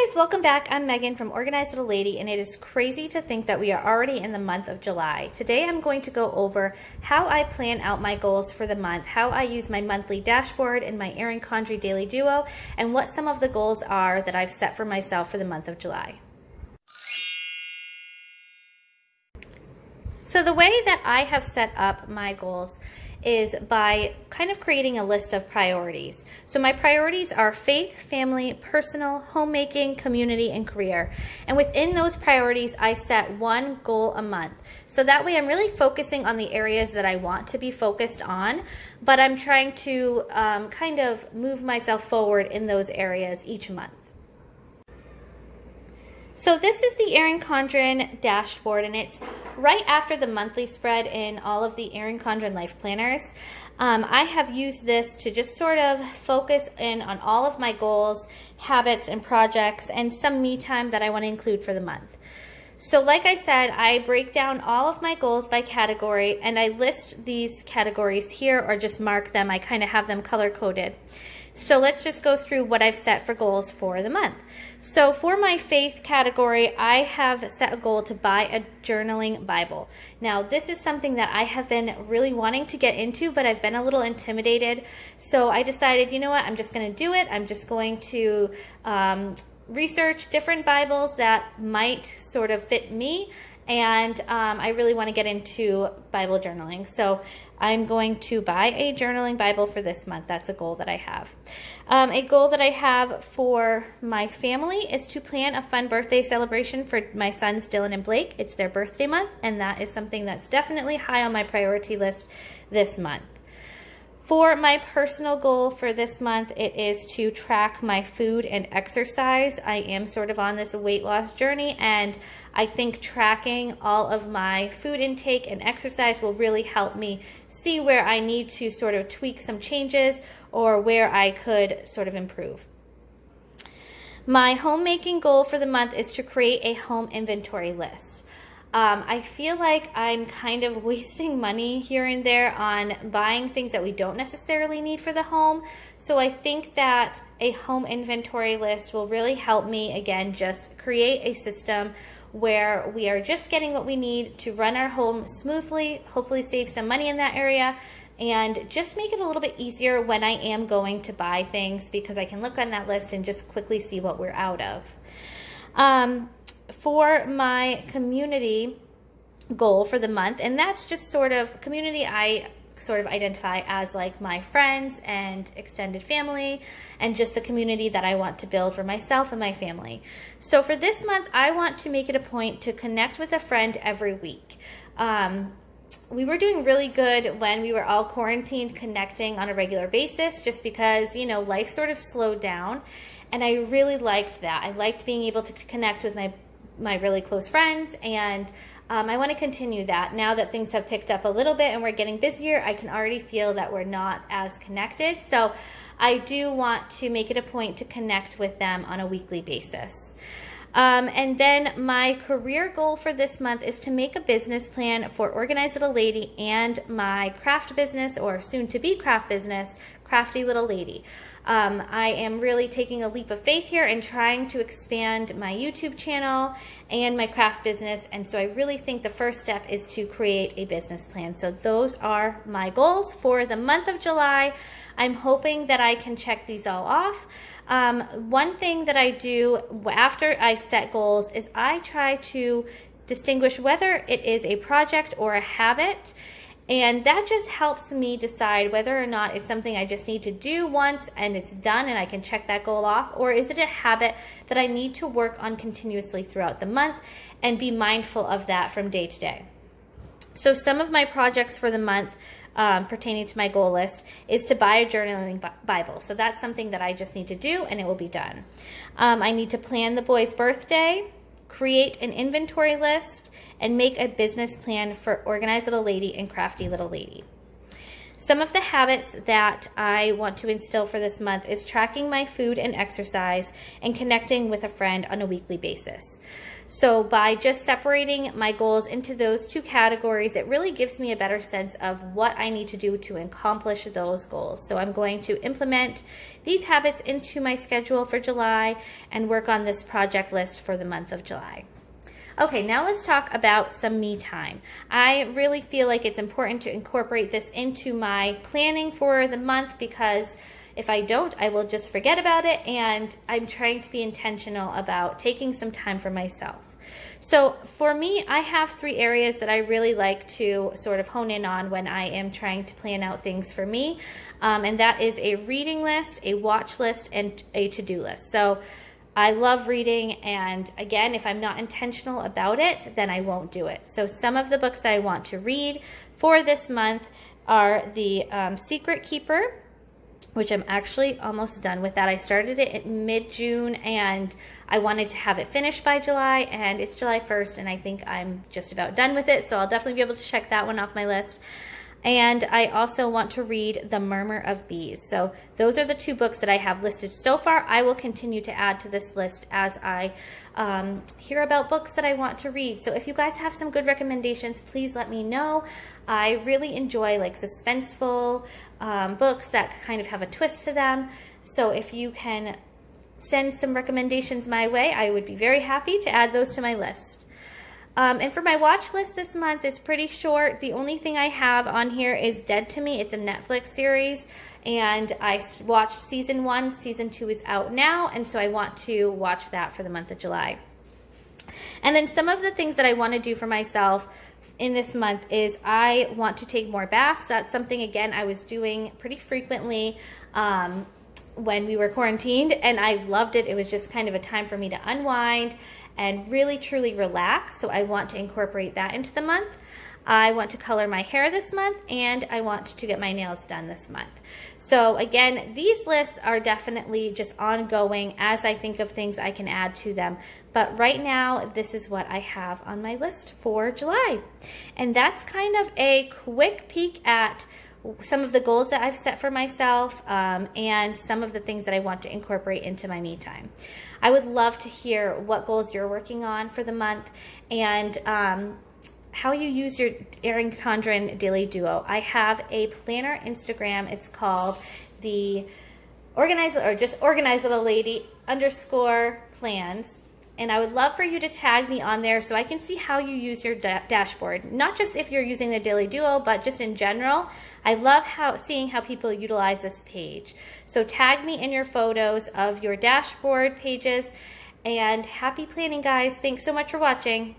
guys, welcome back. I'm Megan from Organized Little Lady, and it is crazy to think that we are already in the month of July. Today I'm going to go over how I plan out my goals for the month, how I use my monthly dashboard and my Erin Condren daily duo, and what some of the goals are that I've set for myself for the month of July. So the way that I have set up my goals is by kind of creating a list of priorities. So my priorities are faith, family, personal, homemaking, community, and career. And within those priorities, I set one goal a month. So that way I'm really focusing on the areas that I want to be focused on, but I'm trying to kind of move myself forward in those areas each month. So this is the Erin Condren dashboard, and it's right after the monthly spread in all of the Erin Condren life planners. I have used this to just sort of focus in on all of my goals, habits, and projects, and some me time that I want to include for the month. So like I said, I break down all of my goals by category, and I list these categories here or just mark them. I kind of have them color coded. So let's just go through what I've set for goals for the month. So for my faith category, I have set a goal to buy a journaling Bible. Now, this is something that I have been really wanting to get into, but I've been a little intimidated. So I decided, you know what, I'm just going to do it. I'm just going to research different Bibles that might sort of fit me. And I really want to get into Bible journaling. So I'm going to buy a journaling Bible for this month. That's a goal that I have. A goal that I have for my family is to plan a fun birthday celebration for my sons, Dylan and Blake. It's their birthday month, and that is something that's definitely high on my priority list this month. For my personal goal for this month, it is to track my food and exercise. I am sort of on this weight loss journey, and I think tracking all of my food intake and exercise will really help me see where I need to sort of tweak some changes or where I could sort of improve. My homemaking goal for the month is to create a home inventory list. I feel like I'm kind of wasting money here and there on buying things that we don't necessarily need for the home. So I think that a home inventory list will really help me, again, just create a system where we are just getting what we need to run our home smoothly, hopefully save some money in that area, and just make it a little bit easier when I am going to buy things, because I can look on that list and just quickly see what we're out of. For my community goal for the month, and that's just sort of community I sort of identify as like my friends and extended family, and just the community that I want to build for myself and my family. So for this month, I want to make it a point to connect with a friend every week. We were doing really good when we were all quarantined, connecting on a regular basis, just because, you know, life sort of slowed down, and I really liked that. I liked being able to connect with my really close friends, and I want to continue that. Now that things have picked up a little bit and we're getting busier, I can already feel that we're not as connected. So I do want to make it a point to connect with them on a weekly basis. And then my career goal for this month is to make a business plan for Organized Little Lady and my craft business, or soon to be craft business, Crafty Little Lady. I am really taking a leap of faith here and trying to expand my YouTube channel and my craft business, and so I really think the first step is to create a business plan. So those are my goals for the month of July. I'm hoping that I can check these all off. One thing that I do after I set goals is I try to distinguish whether it is a project or a habit. And that just helps me decide whether or not it's something I just need to do once and it's done and I can check that goal off, or is it a habit that I need to work on continuously throughout the month and be mindful of that from day to day. So some of my projects for the month pertaining to my goal list is to buy a journaling Bible. So that's something that I just need to do and it will be done. I need to plan the boy's birthday, create an inventory list, and make a business plan for Organized Little Lady and Crafty Little Lady. Some of the habits that I want to instill for this month is tracking my food and exercise and connecting with a friend on a weekly basis. So by just separating my goals into those two categories, it really gives me a better sense of what I need to do to accomplish those goals. So I'm going to implement these habits into my schedule for July and work on this project list for the month of July. Okay, now let's talk about some me time. I really feel like it's important to incorporate this into my planning for the month, because if I don't, I will just forget about it, and I'm trying to be intentional about taking some time for myself. So for me, I have 3 areas that I really like to sort of hone in on when I am trying to plan out things for me, and that is a reading list, a watch list, and a to-do list. So I love reading, and again, if I'm not intentional about it, then I won't do it. So some of the books that I want to read for this month are The Secret Keeper, which I'm actually almost done with that. I started it in mid-June, and I wanted to have it finished by July, and it's July 1st, and I think I'm just about done with it, so I'll definitely be able to check that one off my list. And I also want to read The Murmur of Bees. So those are the 2 books that I have listed so far. I will continue to add to this list as I hear about books that I want to read. So if you guys have some good recommendations, please let me know. I really enjoy like suspenseful books that kind of have a twist to them. So if you can send some recommendations my way, I would be very happy to add those to my list. And for my watch list this month, it's pretty short. The only thing I have on here is Dead to Me. It's a Netflix series, and I watched season 1. Season 2 is out now, and so I want to watch that for the month of July. And then some of the things that I want to do for myself in this month is I want to take more baths. That's something, again, I was doing pretty frequently when we were quarantined, and I loved it. It was just kind of a time for me to unwind and really truly relax. So I want to incorporate that into the month. I want to color my hair this month, and I want to get my nails done this month. So again, these lists are definitely just ongoing as I think of things I can add to them. But right now, this is what I have on my list for July. And that's kind of a quick peek at some of the goals that I've set for myself, and some of the things that I want to incorporate into my me time. I would love to hear what goals you're working on for the month, and how you use your Erin Condren Daily Duo. I have a planner Instagram. It's called the OrganizedLittleLady _plans. And I would love for you to tag me on there so I can see how you use your dashboard. Not just if you're using the Daily Duo, but just in general. I love seeing how people utilize this page. So tag me in your photos of your dashboard pages. And happy planning, guys. Thanks so much for watching.